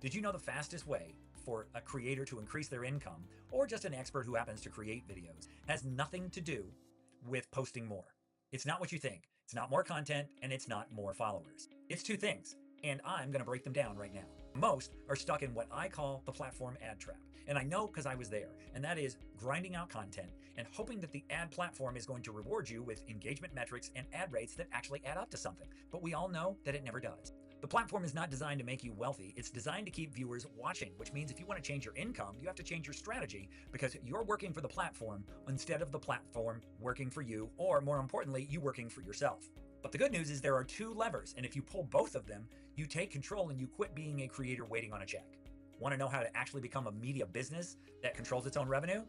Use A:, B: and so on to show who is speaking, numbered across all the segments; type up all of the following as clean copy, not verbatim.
A: Did you know the fastest way for a creator to increase their income, or just an expert who happens to create videos, has nothing to do with posting more? It's not what you think. It's not more content, and it's not more followers. It's two things, and I'm going to break them down right now. Most are stuck in what I call the platform ad trap. And I know because I was there, and that is grinding out content and hoping that the ad platform is going to reward you with engagement metrics and ad rates that actually add up to something. But we all know that it never does. The platform is not designed to make you wealthy. It's designed to keep viewers watching, which means if you want to change your income, you have to change your strategy because you're working for the platform instead of the platform working for you, or more importantly, you working for yourself. But the good news is there are two levers, and if you pull both of them, you take control and you quit being a creator waiting on a check. Want to know how to actually become a media business that controls its own revenue?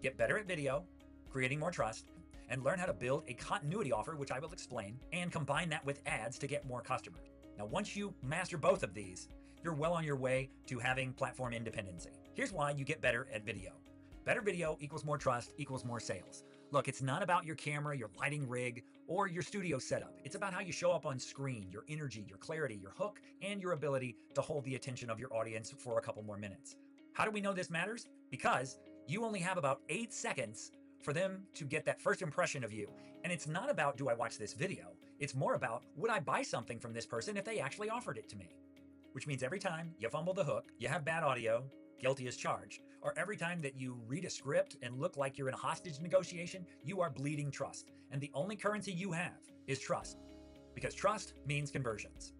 A: Get better at video, creating more trust, and learn how to build a continuity offer, which I will explain, and combine that with ads to get more customers. Now, once you master both of these, you're well on your way to having platform independency. Here's why you get better at video. Better video equals more trust equals more sales. Look, it's not about your camera, your lighting rig, or your studio setup. It's about how you show up on screen, your energy, your clarity, your hook, and your ability to hold the attention of your audience for a couple more minutes. How do we know this matters? Because you only have about 8 seconds for them to get that first impression of you. And it's not about, do I watch this video? It's more about, would I buy something from this person if they actually offered it to me? Which means every time you fumble the hook, you have bad audio, guilty as charged, or every time that you read a script and look like you're in a hostage negotiation, you are bleeding trust. And the only currency you have is trust, because trust means conversions.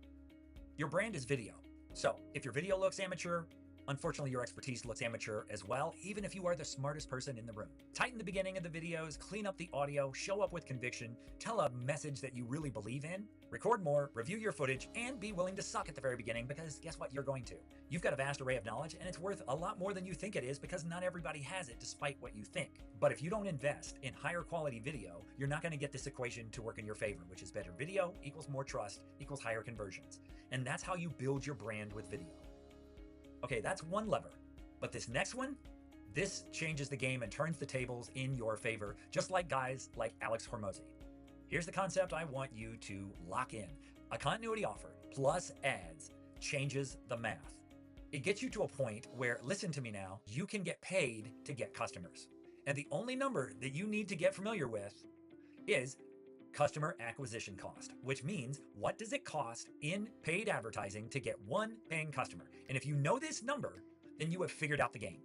A: Your brand is video. So if your video looks amateur, unfortunately, your expertise looks amateur as well, even if you are the smartest person in the room. Tighten the beginning of the videos, clean up the audio, show up with conviction, tell a message that you really believe in, record more, review your footage, and be willing to suck at the very beginning, because guess what? You're going to. You've got a vast array of knowledge, and it's worth a lot more than you think it is, because not everybody has it despite what you think. But if you don't invest in higher quality video, you're not going to get this equation to work in your favor, which is better video equals more trust equals higher conversions. And that's how you build your brand with video. Okay, that's one lever, but this next one, this changes the game and turns the tables in your favor, just like guys like Alex Hormozi. Here's the concept I want you to lock in. A continuity offer plus ads changes the math. It gets you to a point where, listen to me now, you can get paid to get customers. And the only number that you need to get familiar with is customer acquisition cost, which means what does it cost in paid advertising to get one paying customer? And if you know this number, then you have figured out the game.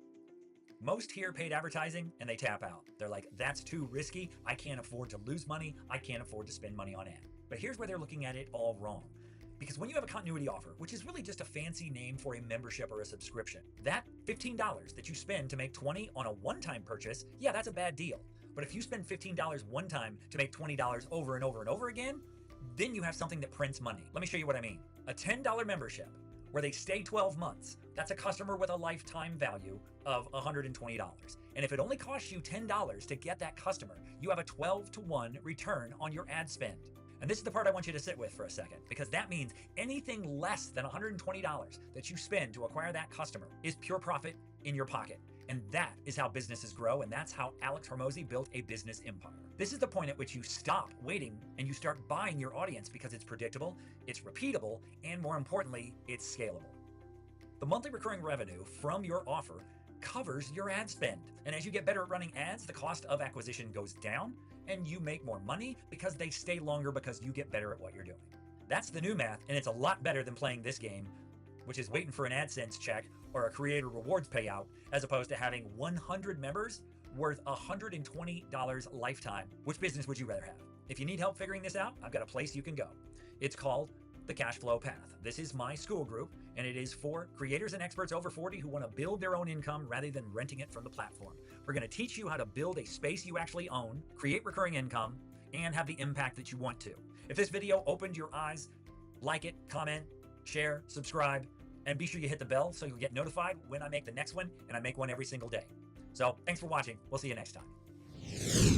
A: Most hear paid advertising and they tap out. They're like, that's too risky. I can't afford to lose money. I can't afford to spend money on ad. But here's where they're looking at it all wrong. Because when you have a continuity offer, which is really just a fancy name for a membership or a subscription, that $15 that you spend to make $20 on a one-time purchase, yeah, that's a bad deal. But if you spend $15 one time to make $20 over and over and over again, then you have something that prints money. Let me show you what I mean. A $10 membership where they stay 12 months, that's a customer with a lifetime value of $120. And if it only costs you $10 to get that customer, you have a 12-to-1 return on your ad spend. And this is the part I want you to sit with for a second, because that means anything less than $120 that you spend to acquire that customer is pure profit in your pocket. And that is how businesses grow, and that's how Alex Hormozi built a business empire. This is the point at which you stop waiting and you start buying your audience, because it's predictable, it's repeatable, and more importantly, it's scalable. The monthly recurring revenue from your offer covers your ad spend. And as you get better at running ads, the cost of acquisition goes down and you make more money because they stay longer because you get better at what you're doing. That's the new math, and it's a lot better than playing this game, which is waiting for an AdSense check or a creator rewards payout, as opposed to having 100 members worth $120 lifetime. Which business would you rather have? If you need help figuring this out, I've got a place you can go. It's called The Cash Flow Path. This is my school group, and it is for creators and experts over 40 who want to build their own income rather than renting it from the platform. We're going to teach you how to build a space you actually own, create recurring income, and have the impact that you want to. If this video opened your eyes, like it, comment, share, subscribe, and be sure you hit the bell so you'll get notified when I make the next one, and I make one every single day. So thanks for watching. We'll see you next time.